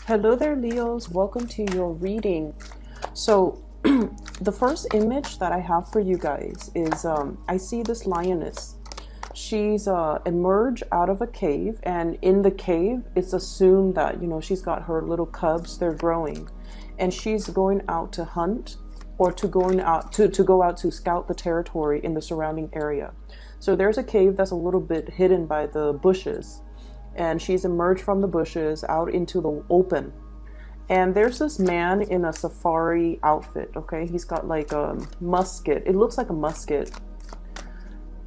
Hello there, Leos. Welcome to your reading. So, the first image that I have for you guys is I see this lioness. She's emerged out of a cave, and in the cave, it's assumed that she's got her little cubs. They're growing, and she's going out to hunt or to going out to go out to scout the territory in the surrounding area. So there's a cave that's a little bit hidden by the bushes, and she's emerged from the bushes out into the open. And there's this man in a safari outfit, okay? He's got like a musket. It looks like a musket.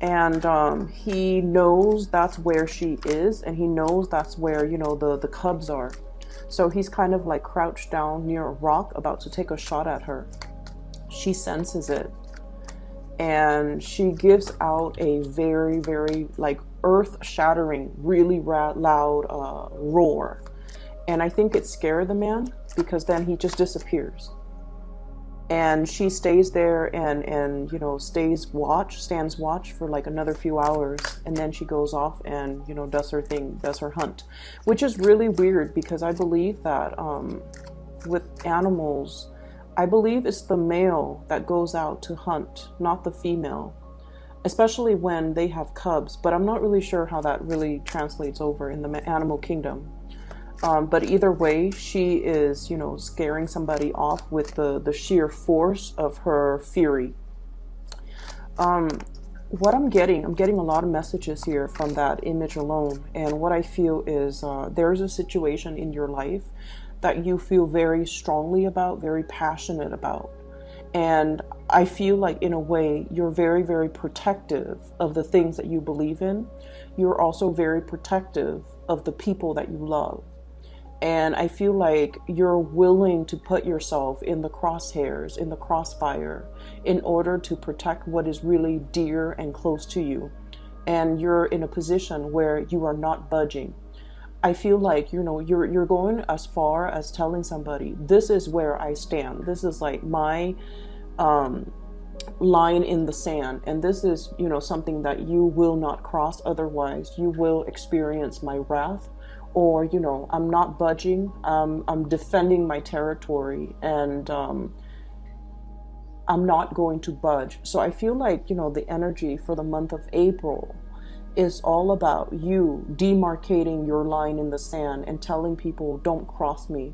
And he knows that's where she is, and he knows that's where, the cubs are. So he's kind of like crouched down near a rock about to take a shot at her. She senses it. And she gives out a very, very like earth-shattering, really loud roar. And I think it scared the man, because then he just disappears. And she stays there and stands watch for like another few hours, and then she goes off and does her thing, does her hunt, which is really weird, because I believe that with animals, I believe it's the male that goes out to hunt, not the female, especially when they have cubs. But I'm not really sure how that really translates over in the animal kingdom. But either way, she is, scaring somebody off with the sheer force of her fury. What I'm getting a lot of messages here from that image alone. And what I feel is there's a situation in your life that you feel very strongly about, very passionate about. And I feel like, in a way, you're very, very protective of the things that you believe in. You're also very protective of the people that you love. And I feel like you're willing to put yourself in the crosshairs, in the crossfire, in order to protect what is really dear and close to you. And you're in a position where you are not budging. I feel like, you're going as far as telling somebody, this is where I stand. This is like my line in the sand. And this is, something that you will not cross. Otherwise, you will experience my wrath. Or, I'm not budging. I'm defending my territory, and I'm not going to budge. So I feel like, the energy for the month of April is all about you demarcating your line in the sand and telling people, don't cross me.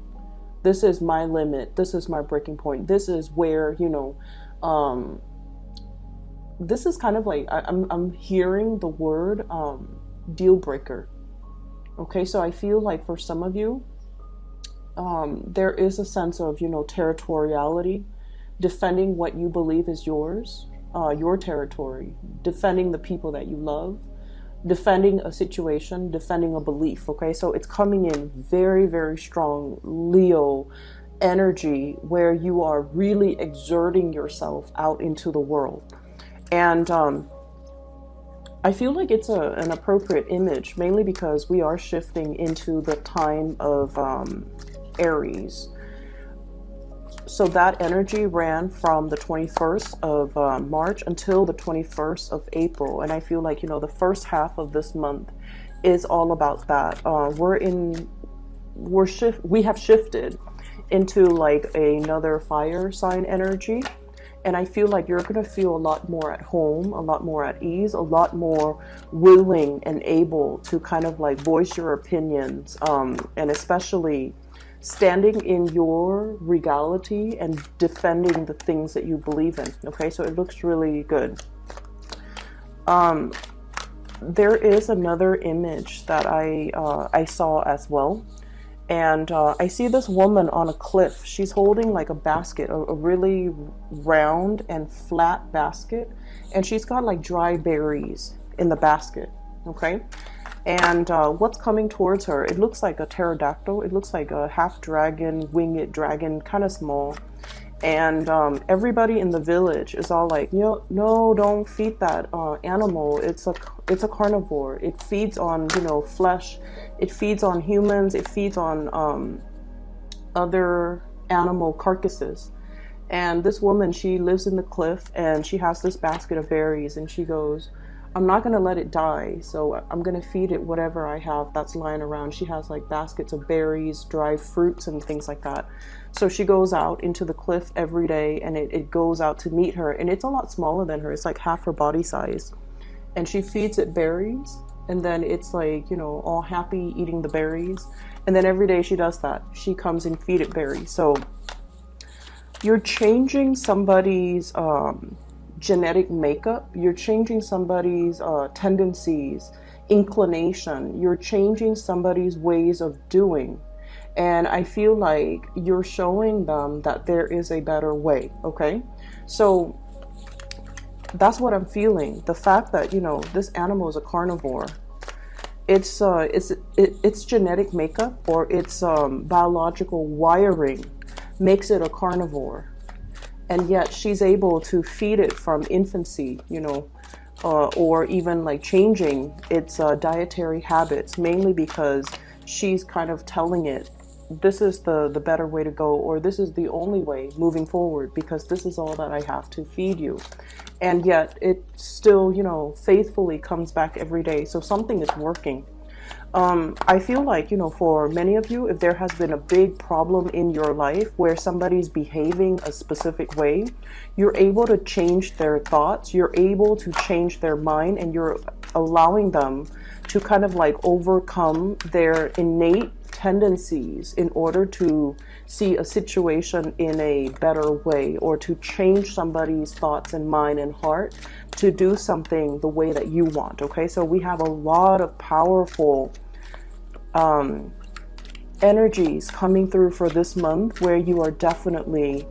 This is my limit. This is my breaking point. This is where, this is kind of like, I'm hearing the word deal breaker. Okay, so I feel like for some of you, there is a sense of, territoriality, defending what you believe is yours, your territory, defending the people that you love, defending a situation, defending a belief. Okay, so it's coming in very, very strong Leo energy, where you are really exerting yourself out into the world. And I feel like it's an appropriate image, mainly because we are shifting into the time of Aries. So that energy ran from the 21st of March until the 21st of April. And I feel like, the first half of this month is all about that. We have shifted into like another fire sign energy. And I feel like you're going to feel a lot more at home, a lot more at ease, a lot more willing and able to kind of like voice your opinions, and especially standing in your regality and defending the things that you believe in. Okay, so it looks really good. There is another image that I saw as well. And I see this woman on a cliff. She's holding like a basket, a really round and flat basket. And she's got like dry berries in the basket, okay? And what's coming towards her, it looks like a pterodactyl. It looks like a half dragon, winged dragon, kind of small. And everybody in the village is all like, no, don't feed that animal. It's a carnivore. It feeds on, flesh. It feeds on humans. It feeds on other animal carcasses. And this woman, she lives in the cliff, and she has this basket of berries, and she goes, I'm not going to let it die. So I'm going to feed it whatever I have that's lying around. She has like baskets of berries, dry fruits, and things like that. So she goes out into the cliff every day, and it goes out to meet her. And it's a lot smaller than her. It's like half her body size. And she feeds it berries. And then it's like, you know, all happy eating the berries. And then every day she does that. She comes and feed it berries. So you're changing somebody's genetic makeup. You're changing somebody's tendencies, inclination. You're changing somebody's ways of doing. And I feel like you're showing them that there is a better way. Okay. So that's what I'm feeling. The fact that, you know, this animal is a carnivore. It's genetic makeup, or its biological wiring makes it a carnivore. And yet she's able to feed it from infancy, you know, or even like changing its dietary habits, mainly because she's kind of telling it, this is the better way to go, or this is the only way moving forward, because this is all that I have to feed you. And yet it still, you know, faithfully comes back every day. So something is working. I feel like, you know, for many of you, if there has been a big problem in your life where somebody's behaving a specific way, you're able to change their thoughts, you're able to change their mind, and you're allowing them to kind of like overcome their innate tendencies in order to see a situation in a better way, or to change somebody's thoughts and mind and heart to do something the way that you want. Okay, so we have a lot of powerful energies coming through for this month, where you are definitely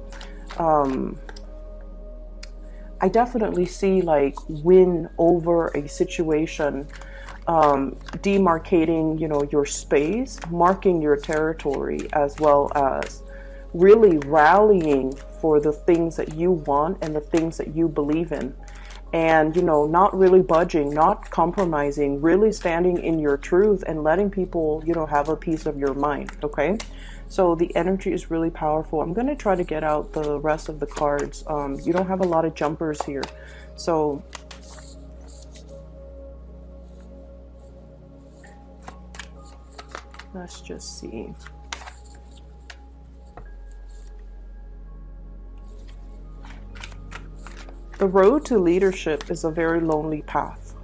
I definitely see like win over a situation, demarcating, you know, your space, marking your territory, as well as really rallying for the things that you want and the things that you believe in. And, you know, not really budging, not compromising, really standing in your truth and letting people, you know, have a piece of your mind. Okay. So the energy is really powerful. I'm going to try to get out the rest of the cards. You don't have a lot of jumpers here. So let's just see. The road to leadership is a very lonely path.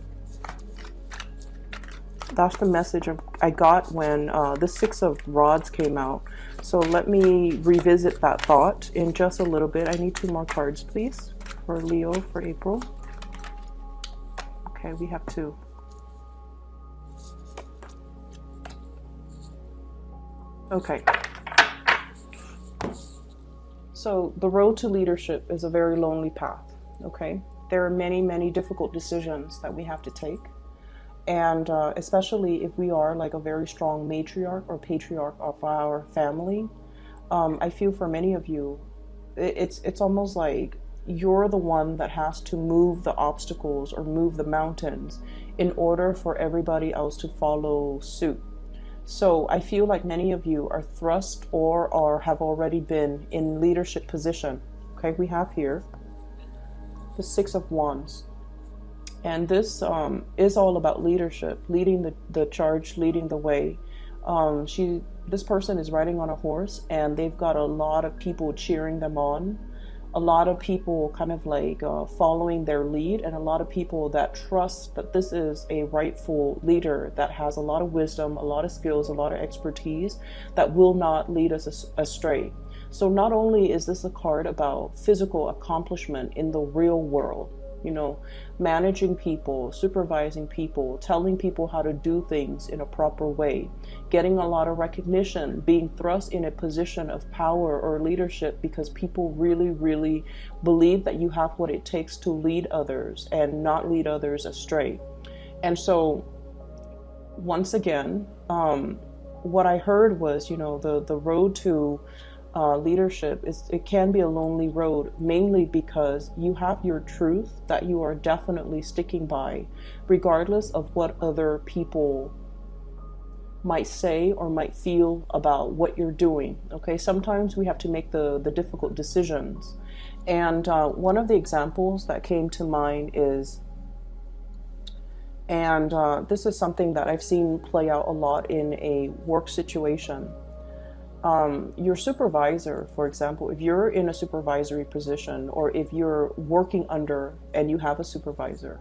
That's the message I got when the Six of Rods came out. So let me revisit that thought in just a little bit. I need 2 more cards, please, for Leo for April. Okay, we have 2. Okay. So the road to leadership is a very lonely path. Okay, there are many, many difficult decisions that we have to take. And especially if we are like a very strong matriarch or patriarch of our family, I feel for many of you, it's almost like you're the one that has to move the obstacles or move the mountains in order for everybody else to follow suit. So I feel like many of you are thrust or have already been in leadership position. Okay, we have here the Six of Wands. And this is all about leadership, leading the charge, leading the way. This person is riding on a horse, and they've got a lot of people cheering them on, a lot of people kind of like following their lead, and a lot of people that trust that this is a rightful leader that has a lot of wisdom, a lot of skills, a lot of expertise that will not lead us astray. So not only is this a card about physical accomplishment in the real world, you know, managing people, supervising people, telling people how to do things in a proper way, getting a lot of recognition, being thrust in a position of power or leadership because people really, really believe that you have what it takes to lead others and not lead others astray. And so once again, what I heard was, you know, the road to leadership it can be a lonely road, mainly because you have your truth that you are definitely sticking by, regardless of what other people might say or might feel about what you're doing. Okay, sometimes we have to make the difficult decisions, and one of the examples that came to mind is And this is something that I've seen play out a lot in a work situation. Your supervisor, for example, if you're in a supervisory position, or if you're working under and you have a supervisor,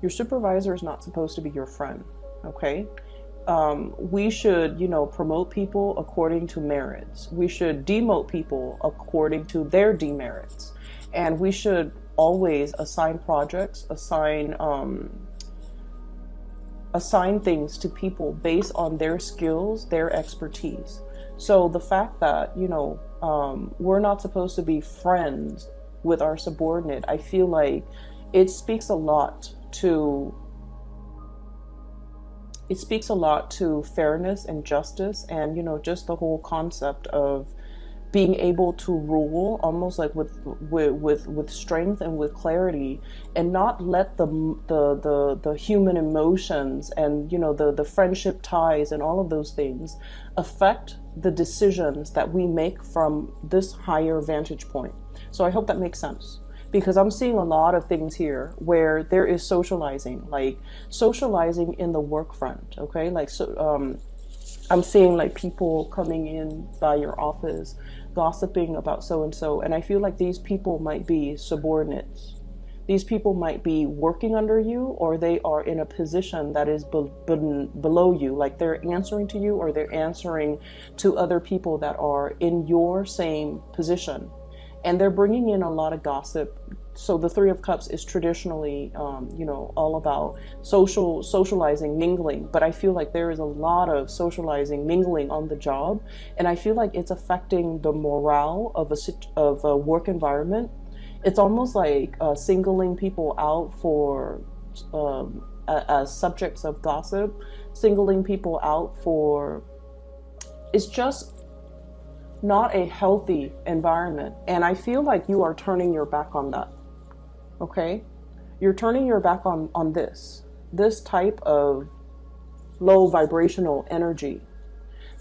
your supervisor is not supposed to be your friend, okay? We should, promote people according to merits. We should demote people according to their demerits. And we should always assign projects, assign things to people based on their skills, their expertise. So the fact that, we're not supposed to be friends with our subordinate, I feel like it speaks a lot to fairness and justice, and, just the whole concept of being able to rule almost like with strength and with clarity, and not let the human emotions and the friendship ties and all of those things affect the decisions that we make from this higher vantage point. So I hope that makes sense, because I'm seeing a lot of things here where there is socializing in the work front, okay? I'm seeing like people coming in by your office, gossiping about so-and-so. And I feel like these people might be subordinates. These people might be working under you, or they are in a position that is below you. Like they're answering to you, or they're answering to other people that are in your same position. And they're bringing in a lot of gossip. So the Three of Cups is traditionally, all about socializing, mingling. But I feel like there is a lot of socializing, mingling on the job, and I feel like it's affecting the morale of a work environment. It's almost like singling people out for as subjects of gossip, singling people out for. It's just not a healthy environment, and I feel like you are turning your back on that. Okay, you're turning your back on this type of low vibrational energy,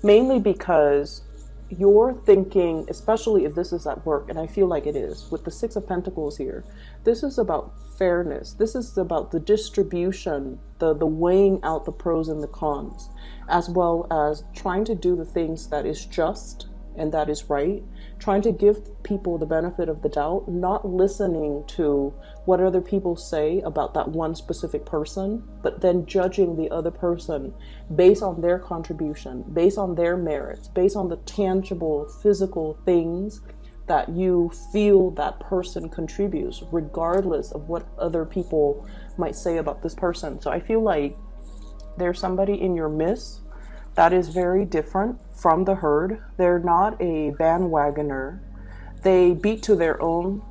mainly because you're thinking, especially if this is at work, and I feel like it is with the Six of Pentacles here, this is about fairness. This is about the distribution, the weighing out the pros and the cons, as well as trying to do the things that is just and that is right, trying to give people the benefit of the doubt, not listening to what other people say about that one specific person, but then judging the other person based on their contribution, based on their merits, based on the tangible physical things that you feel that person contributes, regardless of what other people might say about this person. So I feel like there's somebody in your midst that is very different from the herd. They're not a bandwagoner. They beat to their own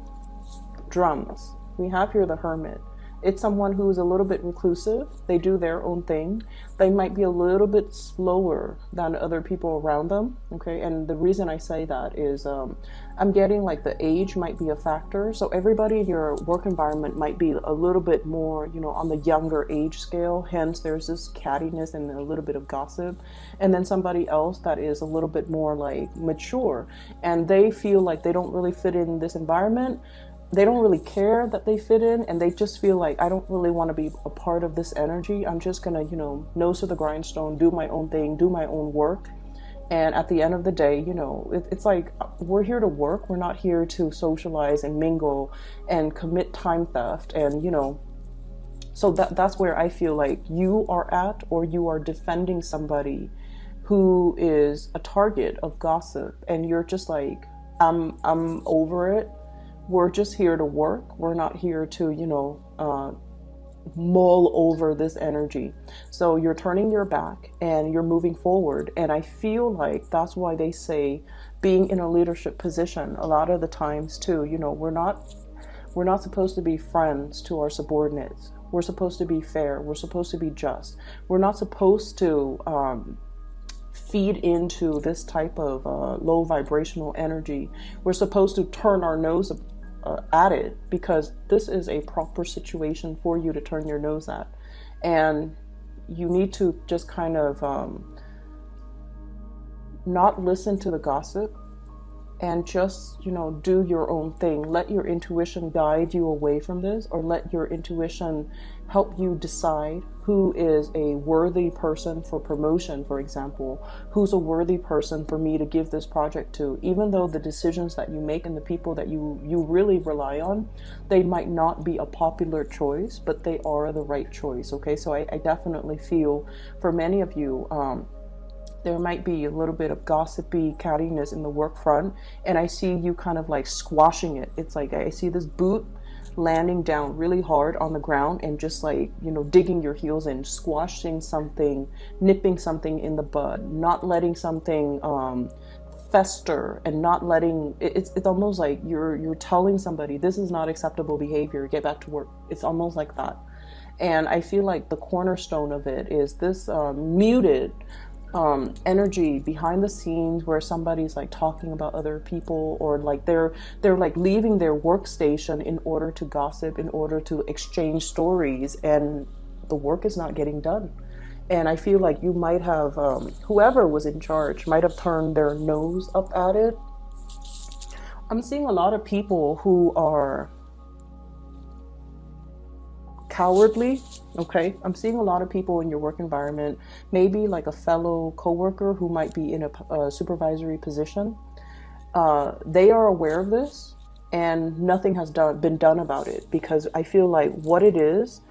drums. We have here the Hermit. It's someone who's a little bit reclusive. They do their own thing. They might be a little bit slower than other people around them. Okay, and the reason I say that is I'm getting like the age might be a factor. So everybody in your work environment might be a little bit more, on the younger age scale. Hence, there's this cattiness and a little bit of gossip. And then somebody else that is a little bit more like mature, and they feel like they don't really fit in this environment. They don't really care that they fit in, and they just feel like, I don't really want to be a part of this energy. I'm just gonna, nose to the grindstone, do my own thing, do my own work. And at the end of the day, it's like, we're here to work. We're not here to socialize and mingle and commit time theft. And, so that's where I feel like you are at, or you are defending somebody who is a target of gossip, and you're just like, I'm over it. We're just here to work. We're not here to, mull over this energy. So you're turning your back and you're moving forward. And I feel like that's why they say being in a leadership position a lot of the times too, we're not supposed to be friends to our subordinates. We're supposed to be fair. We're supposed to be just. We're not supposed to feed into this type of low vibrational energy. We're supposed to turn our nose at it, because this is a proper situation for you to turn your nose at. And you need to just kind of not listen to the gossip, and just, you know, do your own thing. Let your intuition guide you away from this, or let your intuition help you decide who is a worthy person for promotion, for example, who's a worthy person for me to give this project to. Even though the decisions that you make and the people that you really rely on, they might not be a popular choice, but they are the right choice. Okay, so I definitely feel for many of you, there might be a little bit of gossipy cattiness in the work front, and I see you kind of like squashing it. It's like I see this boot landing down really hard on the ground and just like, you know, digging your heels in, squashing something, nipping something in the bud, not letting something fester, and not letting it's almost like you're telling somebody this is not acceptable behavior, get back to work. It's almost like that. And I feel like the cornerstone of it is this muted energy behind the scenes where somebody's like talking about other people, or like they're like leaving their workstation in order to gossip, in order to exchange stories, and the work is not getting done. And I feel like you might have whoever was in charge might have turned their nose up at it. I'm seeing a lot of people who are cowardly. Okay, I'm seeing a lot of people in your work environment, maybe like a fellow coworker who might be in a supervisory position. They are aware of this, and nothing has been done about it, because I feel like what it is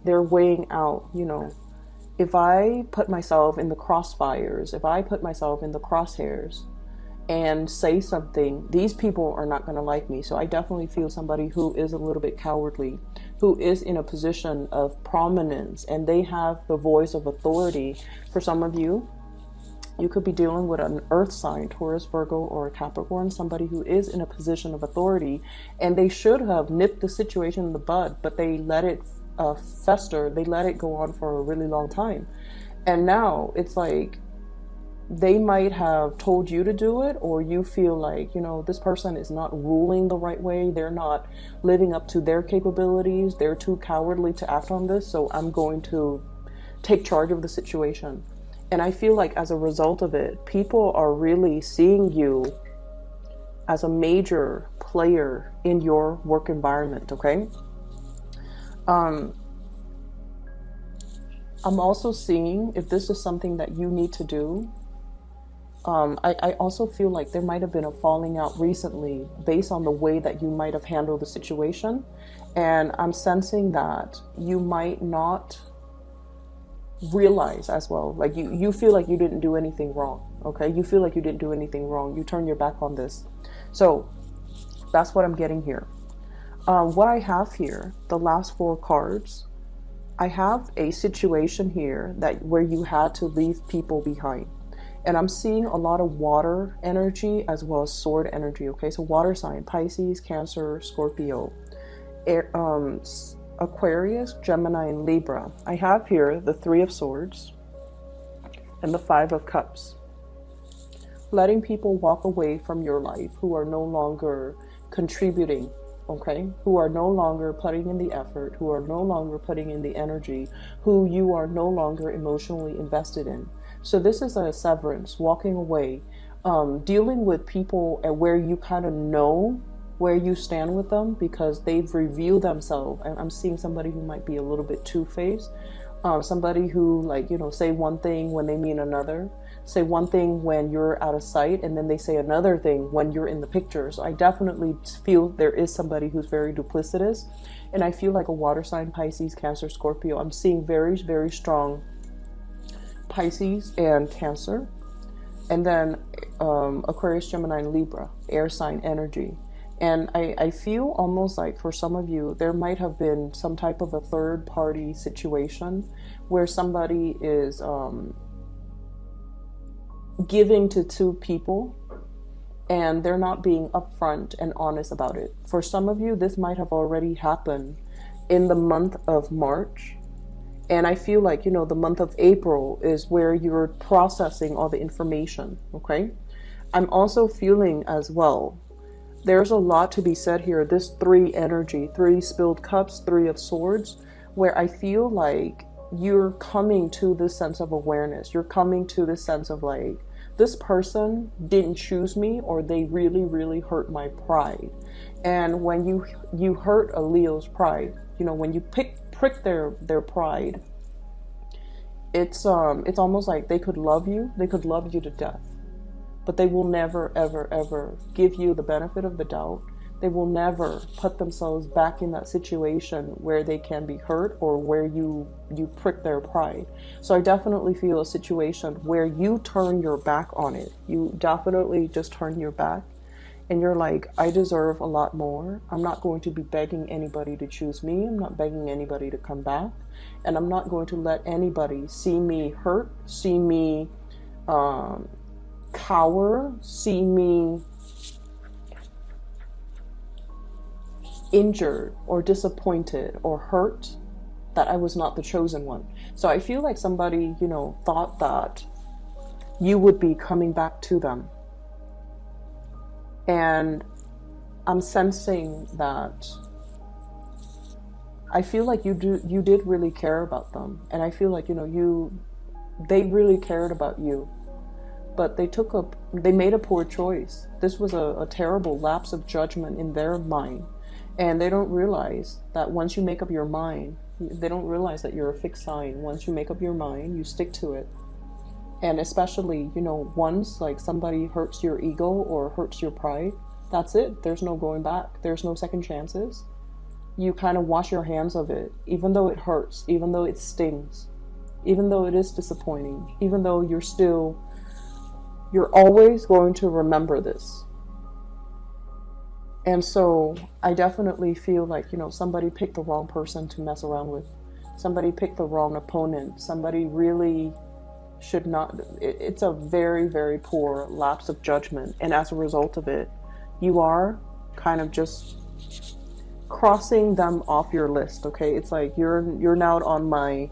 they're weighing out, you know, if I put myself in the crossfires, if I put myself in the crosshairs and say something, these people are not going to like me. So I definitely feel somebody who is a little bit cowardly, who is in a position of prominence, and they have the voice of authority. For some of you, you could be dealing with an earth sign, Taurus, Virgo, or a Capricorn, somebody who is in a position of authority, and they should have nipped the situation in the bud, but they let it fester. They let it go on for a really long time. And now it's like, they might have told you to do it, or you feel like, you know, this person is not ruling the right way. They're not living up to their capabilities. They're too cowardly to act on this. So I'm going to take charge of the situation. And I feel like as a result of it, people are really seeing you as a major player in your work environment. Okay. I'm also seeing, if this is something that you need to do, I also feel like there might have been a falling out recently based on the way that you might have handled the situation. And I'm sensing that you might not realize as well. Like you feel like you didn't do anything wrong. Okay. You feel like you didn't do anything wrong. You turn your back on this. So that's what I'm getting here. What I have here, the last 4 cards, I have a situation here where you had to leave people behind. And I'm seeing a lot of water energy as well as sword energy. Okay, so water sign, Pisces, Cancer, Scorpio, Aquarius, Gemini, and Libra. I have here the 3 of Swords and the 5 of Cups. Letting people walk away from your life who are no longer contributing, okay, who are no longer putting in the effort, who are no longer putting in the energy, who you are no longer emotionally invested in. So this is a severance, walking away, dealing with people at where you kind of know where you stand with them because they've revealed themselves. And I'm seeing somebody who might be a little bit two-faced, somebody who, like, you know, say one thing when they mean another, say one thing when you're out of sight, and then they say another thing when you're in the picture. So I definitely feel there is somebody who's very duplicitous. And I feel like a water sign, Pisces, Cancer, Scorpio, I'm seeing very, very strong Pisces and Cancer, and then Aquarius, Gemini, and Libra, air sign energy. And I feel almost like for some of you, there might have been some type of a third party situation where somebody is giving to 2 people and they're not being upfront and honest about it. For some of you, this might have already happened in the month of March. And I feel like, you know, the month of April is where you're processing all the information, okay? I'm also feeling as well, there's a lot to be said here. This 3 energy, 3 spilled cups, 3 of swords, where I feel like you're coming to this sense of awareness. You're coming to this sense of like, this person didn't choose me, or they really, really hurt my pride. And when you hurt a Leo's pride, you know, when you prick their pride, it's almost like they could love you to death, but they will never, ever, ever give you the benefit of the doubt. They will never put themselves back in that situation where they can be hurt, or where you prick their pride. So I definitely feel a situation where you turn your back on it. You definitely just turn your back, and you're like, I deserve a lot more. I'm not going to be begging anybody to choose me. I'm not begging anybody to come back. And I'm not going to let anybody see me hurt, see me cower, see me injured or disappointed or hurt, that I was not the chosen one. So I feel like somebody, you know, thought that you would be coming back to them. And I'm sensing that I feel like you did really care about them. And I feel like, you know, they really cared about you. But they made a poor choice. This was a terrible lapse of judgment in their mind. And they don't realize that once you make up your mind, they don't realize that you're a fixed sign. Once you make up your mind, you stick to it. And especially, you know, once like somebody hurts your ego or hurts your pride, that's it. There's no going back. There's no second chances. You kind of wash your hands of it, even though it hurts, even though it stings, even though it is disappointing, even though you're always going to remember this. And so I definitely feel like, you know, somebody picked the wrong person to mess around with. Somebody picked the wrong opponent. Somebody really should not. It's a very, very poor lapse of judgment. And as a result of it, you are kind of just crossing them off your list. Okay. It's like you're now on my,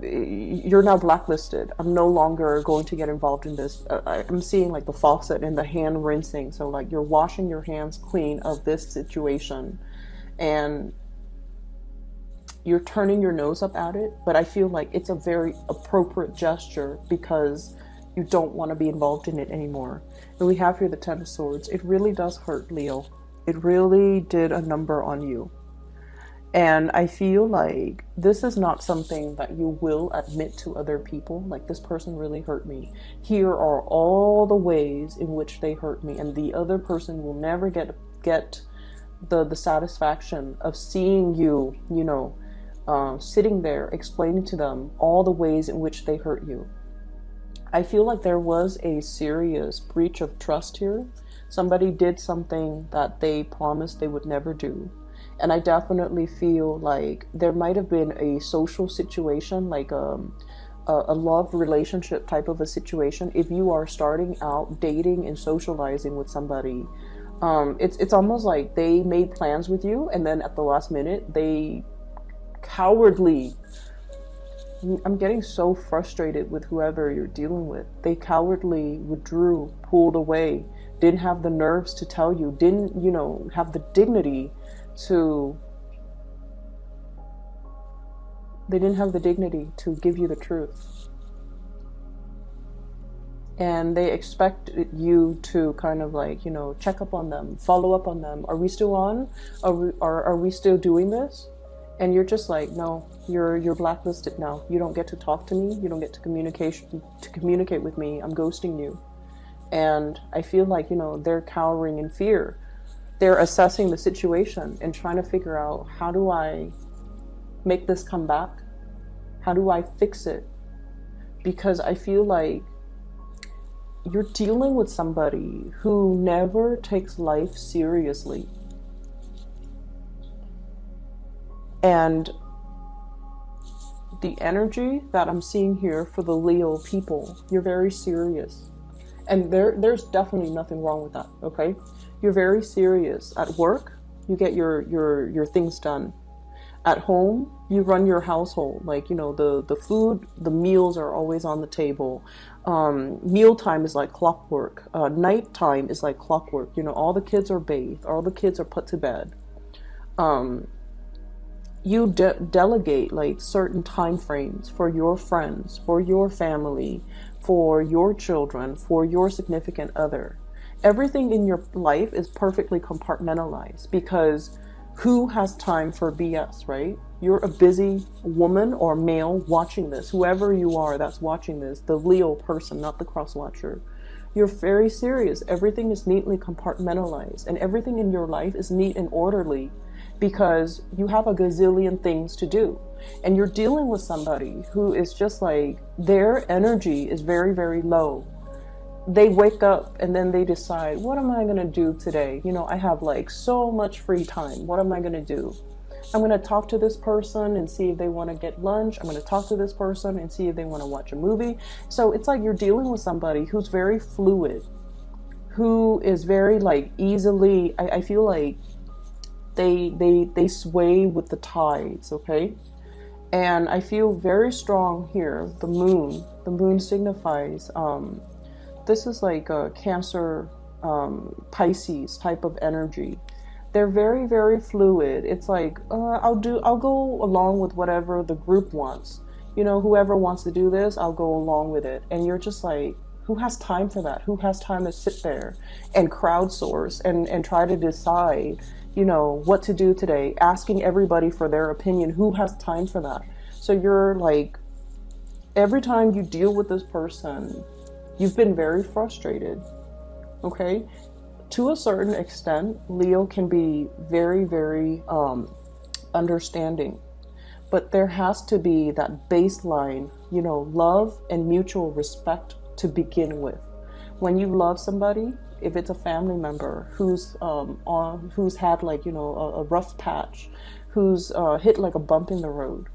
you're now blacklisted. I'm no longer going to get involved in this. I'm seeing like the faucet and the hand rinsing. So like you're washing your hands clean of this situation, and you're turning your nose up at it. But I feel like it's a very appropriate gesture because you don't want to be involved in it anymore. And we have here the Ten of Swords. It really does hurt, Leo. It really did a number on you. And I feel like this is not something that you will admit to other people. Like, this person really hurt me. Here are all the ways in which they hurt me. And the other person will never get the satisfaction of seeing you, you know, sitting there explaining to them all the ways in which they hurt you. I feel like there was a serious breach of trust here. Somebody did something that they promised they would never do. And I definitely feel like there might have been a social situation, like a love relationship type of a situation. If you are starting out dating and socializing with somebody, it's almost like they made plans with you, and then at the last minute, they cowardly, I'm getting so frustrated with whoever you're dealing with. They cowardly withdrew, pulled away, didn't have the nerves to tell you, didn't, you know, have the dignity to give you the truth. And they expected you to kind of like, you know, check up on them, follow up on them. Are we still on? Are we still doing this? And you're just like, no, you're blacklisted now. You don't get to talk to me. You don't get to communicate with me. I'm ghosting you. And I feel like, you know, they're cowering in fear. They're assessing the situation and trying to figure out, how do I make this come back? How do I fix it? Because I feel like you're dealing with somebody who never takes life seriously. And the energy that I'm seeing here for the Leo people, you're very serious. And there's definitely nothing wrong with that, okay? You're very serious. At work, you get your things done. At home, you run your household. Like, you know, the food, the meals are always on the table. Mealtime is like clockwork. Nighttime is like clockwork. You know, all the kids are bathed. All the kids are put to bed. You delegate like certain time frames for your friends, for your family, for your children, for your significant other. Everything in your life is perfectly compartmentalized, because who has time for BS, right? You're a busy woman or male watching this, whoever you are that's watching this, the Leo person, not the cross watcher. You're very serious. Everything is neatly compartmentalized, and everything in your life is neat and orderly because you have a gazillion things to do. And you're dealing with somebody who is just like, their energy is very, very low. They wake up and then they decide, what am I going to do today? You know, I have like so much free time. What am I going to do? I'm going to talk to this person and see if they want to get lunch. I'm going to talk to this person and see if they want to watch a movie. So it's like you're dealing with somebody who's very fluid, who is very like easily, I feel like they sway with the tides, okay? And I feel very strong here. The moon signifies, this is like a Cancer, Pisces type of energy. They're very, very fluid. It's like, I'll go along with whatever the group wants. You know, whoever wants to do this, I'll go along with it. And you're just like, who has time for that? Who has time to sit there and crowdsource and try to decide, you know, what to do today, asking everybody for their opinion? Who has time for that? So you're like, every time you deal with this person, you've been very frustrated, okay? To a certain extent, Leo can be very, very understanding. But there has to be that baseline, you know, love and mutual respect to begin with. When you love somebody, if it's a family member who's had like, you know, a rough patch, who's hit like a bump in the road,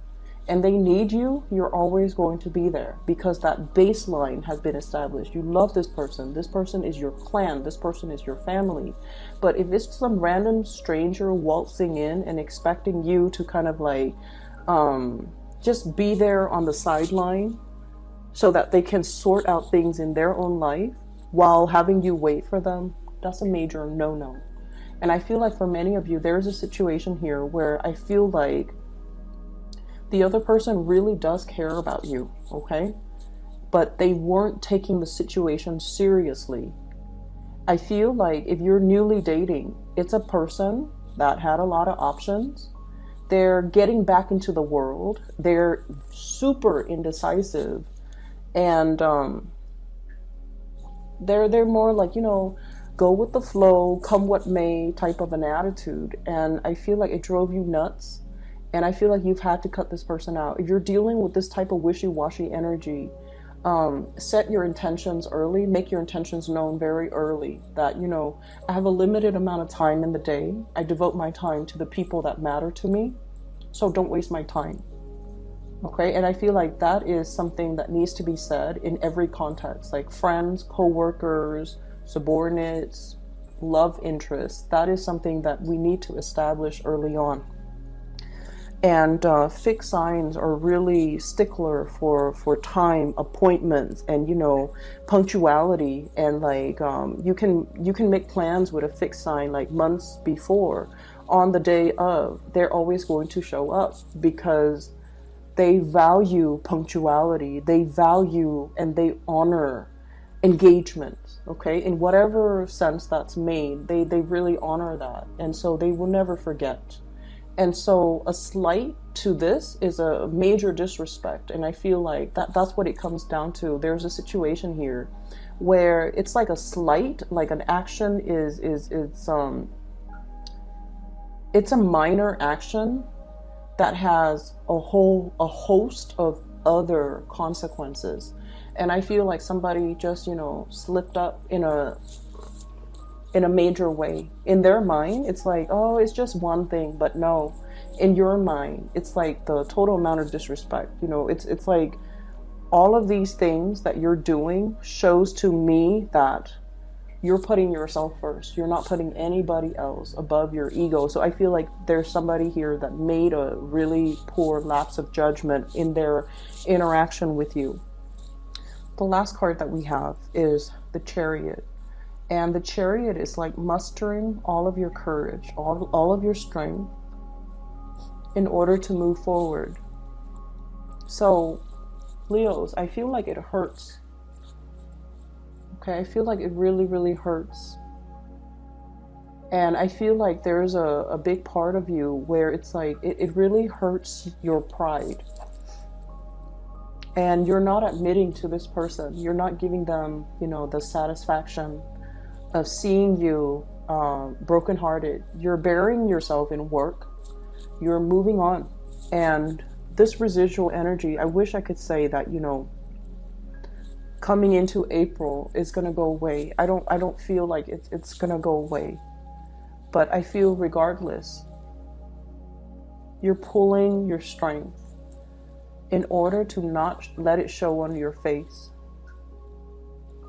and they need you, you're always going to be there because that baseline has been established. You love this person is your clan, this person is your family. But if it's some random stranger waltzing in and expecting you to kind of like just be there on the sideline so that they can sort out things in their own life while having you wait for them, that's a major no-no. And I feel like for many of you, there's a situation here where I feel like the other person really does care about you, okay? But they weren't taking the situation seriously. I feel like if you're newly dating, it's a person that had a lot of options. They're getting back into the world. They're super indecisive. And they're more like, you know, go with the flow, come what may type of an attitude. And I feel like it drove you nuts. And I feel like you've had to cut this person out. If you're dealing with this type of wishy-washy energy, set your intentions early, make your intentions known very early. That, you know, I have a limited amount of time in the day. I devote my time to the people that matter to me. So don't waste my time. Okay? And I feel like that is something that needs to be said in every context, like friends, co-workers, subordinates, love interests. That is something that we need to establish early on. And fixed signs are really stickler for time, appointments, and, you know, punctuality. And like you can make plans with a fixed sign like months before. On the day of, they're always going to show up because they value punctuality. They value and they honor engagement. Okay, in whatever sense that's made, they really honor that, and so they will never forget. And so a slight to this is a major disrespect. And I feel like that's what it comes down to. There's a situation here where it's like a slight, like an action it's a minor action that has a host of other consequences. And I feel like somebody just, you know, slipped up in a major way. In their mind, it's like, oh, it's just one thing. But no, in your mind, it's like the total amount of disrespect. You know, it's like all of these things that you're doing shows to me that you're putting yourself first. You're not putting anybody else above your ego. So I feel like there's somebody here that made a really poor lapse of judgment in their interaction with you. The last card that we have is the Chariot. And the Chariot is like mustering all of your courage, all of your strength in order to move forward. So, Leos, I feel like it hurts Okay, I feel like it really, really hurts. And I feel like there's a big part of you where it's like, it really hurts your pride. And you're not admitting to this person. You're not giving them, you know, the satisfaction of seeing you brokenhearted. You're burying yourself in work. You're moving on. And this residual energy, I wish I could say that, you know, coming into April is going to go away. I don't feel like it's going to go away. But I feel regardless, you're pulling your strength in order to not let it show on your face.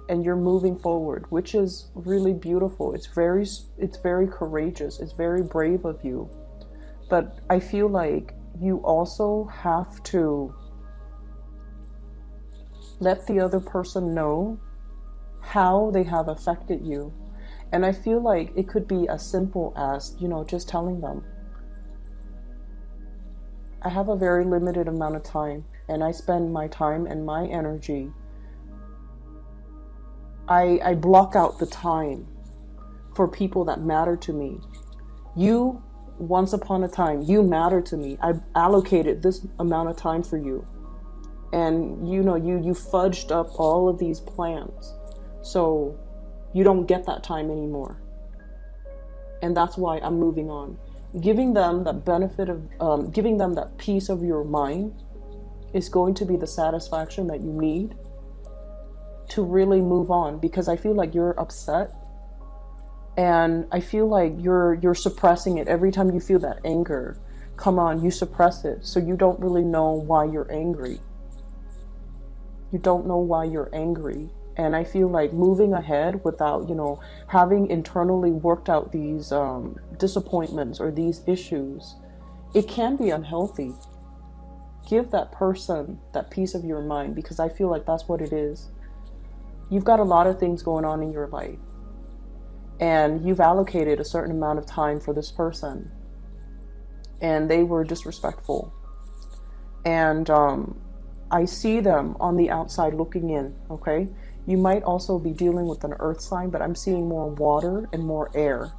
And you're moving forward, which is really beautiful. It's very courageous. It's very brave of you. But I feel like you also have to let the other person know how they have affected you. And I feel like it could be as simple as, you know, just telling them, I have a very limited amount of time, and I spend my time and my energy. I block out the time for people that matter to me. You, once upon a time, you matter to me. I allocated this amount of time for you. And you know, you fudged up all of these plans. So you don't get that time anymore. And that's why I'm moving on. Giving them that benefit of, giving them that peace of your mind is going to be the satisfaction that you need to really move on. Because I feel like you're upset. And I feel like you're suppressing it. Every time you feel that anger, come on, you suppress it. So you don't really know why you're angry. You don't know why you're angry. And I feel like moving ahead without, you know, having internally worked out these disappointments or these issues, it can be unhealthy. Give that person that peace of your mind, because I feel like that's what it is. You've got a lot of things going on in your life, and you've allocated a certain amount of time for this person, and they were disrespectful. And I see them on the outside looking in, okay? You might also be dealing with an earth sign, but I'm seeing more water and more air.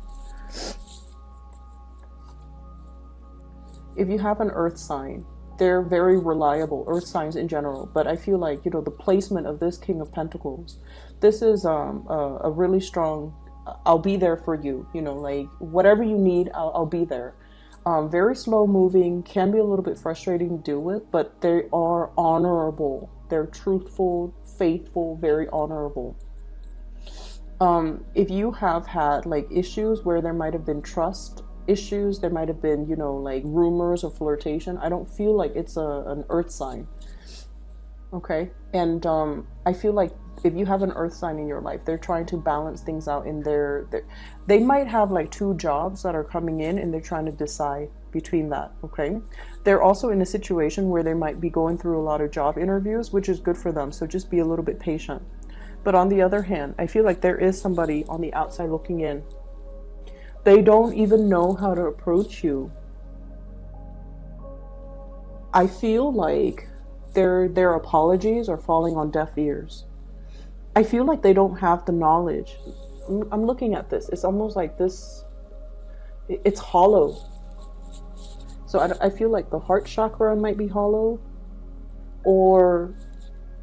If you have an earth sign, they're very reliable, earth signs in general. But I feel like, you know, the placement of this King of Pentacles, this is a really strong, I'll be there for you. You know, like whatever you need, I'll be there. Very slow moving, can be a little bit frustrating to deal with, but they are honorable. They're truthful, faithful, very honorable. If you have had like issues where there might have been trust issues, there might have been, you know, like rumors or flirtation, I don't feel like it's an earth sign. Okay. And I feel like if you have an earth sign in your life, they're trying to balance things out in they might have like 2 jobs that are coming in, and they're trying to decide between that. Okay. They're also in a situation where they might be going through a lot of job interviews, which is good for them. So just be a little bit patient. But on the other hand, I feel like there is somebody on the outside looking in. They don't even know how to approach you. I feel like their apologies are falling on deaf ears. I feel like they don't have the knowledge. I'm looking at this. It's almost like this, it's hollow. So I feel like the heart chakra might be hollow, or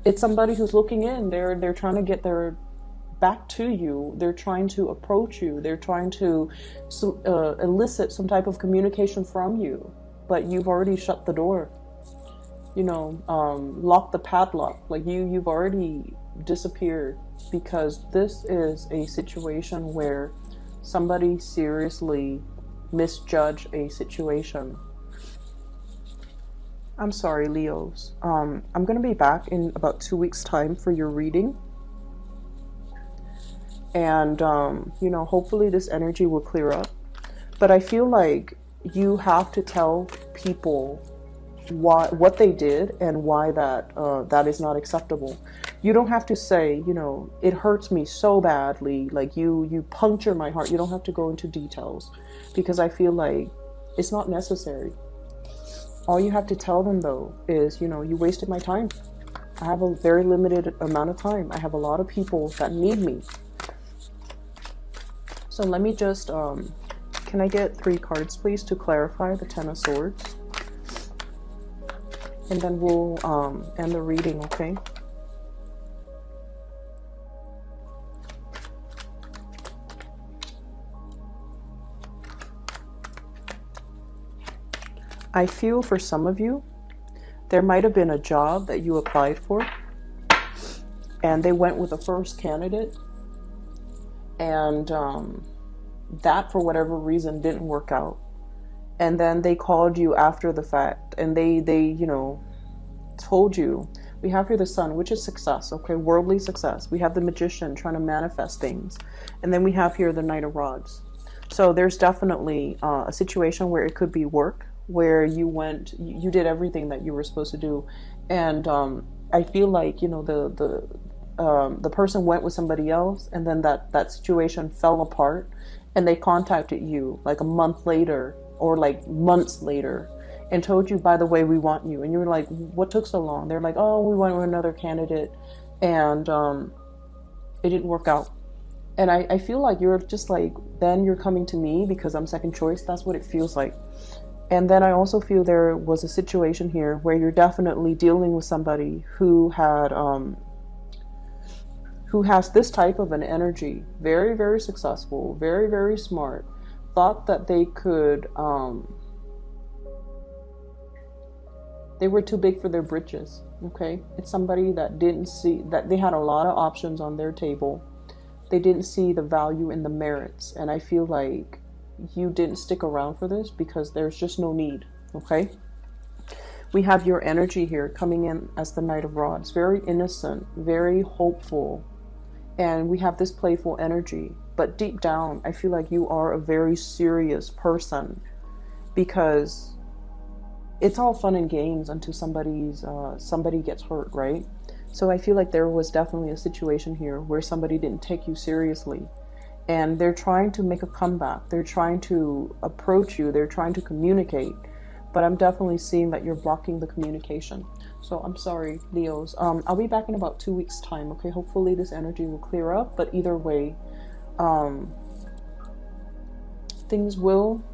it's somebody who's looking in. They're trying to get their back to you. They're trying to approach you. They're trying to elicit some type of communication from you, but you've already shut the door. You know, lock the padlock. Like you've already disappeared, because this is a situation where somebody seriously misjudged a situation. I'm sorry, Leos. I'm going to be back in about 2 weeks' time for your reading. And, you know, hopefully this energy will clear up. But I feel like you have to tell people what they did and why that is not acceptable. You don't have to say, you know, it hurts me so badly, like you puncture my heart. You don't have to go into details, because I feel like it's not necessary. All you have to tell them though is, you know, you wasted my time. I have a very limited amount of time. I have a lot of people that need me. So let me just, can I get 3 cards, please, to clarify the Ten of Swords? And then we'll end the reading, okay? I feel for some of you, there might have been a job that you applied for, and they went with the first candidate, and that, for whatever reason, didn't work out. And then they called you after the fact, and they you know, told you, we have here the Sun, which is success, okay, worldly success. We have the Magician trying to manifest things, and then we have here the Knight of Rods. So there's definitely a situation where it could be work, where you did everything that you were supposed to do, and I feel like, you know, the person went with somebody else, and then that situation fell apart, and they contacted you like a month later or like months later and told you, by the way, we want you. And you were like, what took so long? They're like, oh, we went with another candidate, and it didn't work out. And I feel like you're just like, then you're coming to me because I'm second choice. That's what it feels like. And then I also feel there was a situation here where you're definitely dealing with somebody who had who has this type of an energy, very, very successful, very, very smart, thought that they could, they were too big for their britches, okay? It's somebody that didn't see, that they had a lot of options on their table. They didn't see the value in the merits, and I feel like you didn't stick around for this because there's just no need, okay? We have your energy here coming in as the Knight of Rods, very innocent, very hopeful, and we have this playful energy. But deep down, I feel like you are a very serious person, because it's all fun and games until somebody gets hurt, right? So I feel like there was definitely a situation here where somebody didn't take you seriously, and they're trying to make a comeback. They're trying to approach you. They're trying to communicate, but I'm definitely seeing that you're blocking the communication. So I'm sorry, Leos. I'll be back in about 2 weeks' time, okay? Hopefully this energy will clear up, but either way, things will,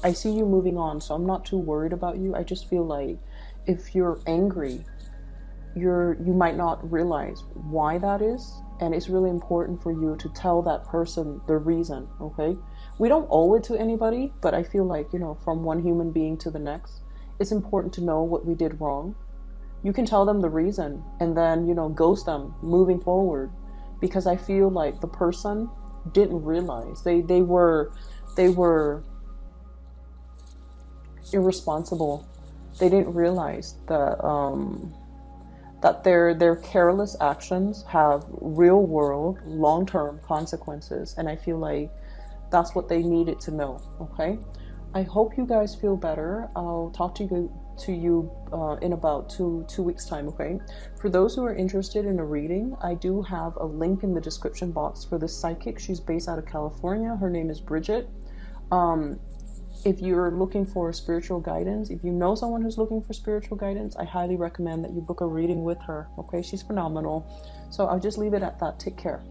I see you moving on, so I'm not too worried about you. I just feel like if you're angry, you might not realize why that is, and it's really important for you to tell that person the reason, okay? We don't owe it to anybody, but I feel like, you know, from one human being to the next, it's important to know what we did wrong. You can tell them the reason and then, you know, ghost them moving forward, because I feel like the person didn't realize they were irresponsible. They didn't realize that that their careless actions have real world long-term consequences, and I feel like that's what they needed to know, okay? I hope you guys feel better. I'll talk to you in about two weeks time, okay? For those who are interested in a reading, I do have a link in the description box for this psychic. She's based out of California. Her name is Bridget. If you're looking for spiritual guidance, if you know someone who's looking for spiritual guidance, I highly recommend that you book a reading with her, okay? She's phenomenal. So I'll just leave it at that. Take care.